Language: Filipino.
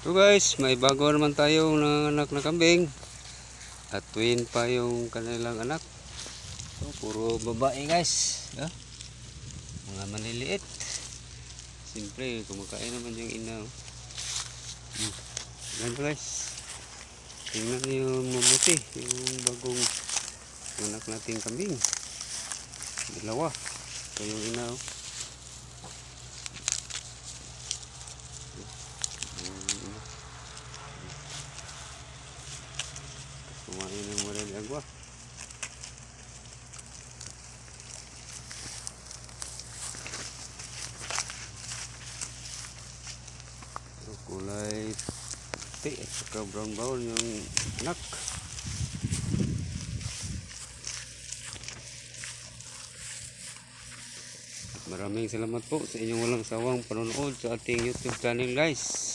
So guys, may bago naman tayong nanganak na kambing. At twin pa yung kanilang anak. So, puro babae guys. Mga maliliit. Siyempre, kumakain naman yung ina. Yan guys. Tingnan niyo mabuti yung bagong anak nating kambing. Dalawa. Ito yung ina. Kumain ng marami agwa. So, kulay puti at saka brown brown yung anak. Maraming salamat po sa inyong walang sawang panonood sa ating YouTube channel guys.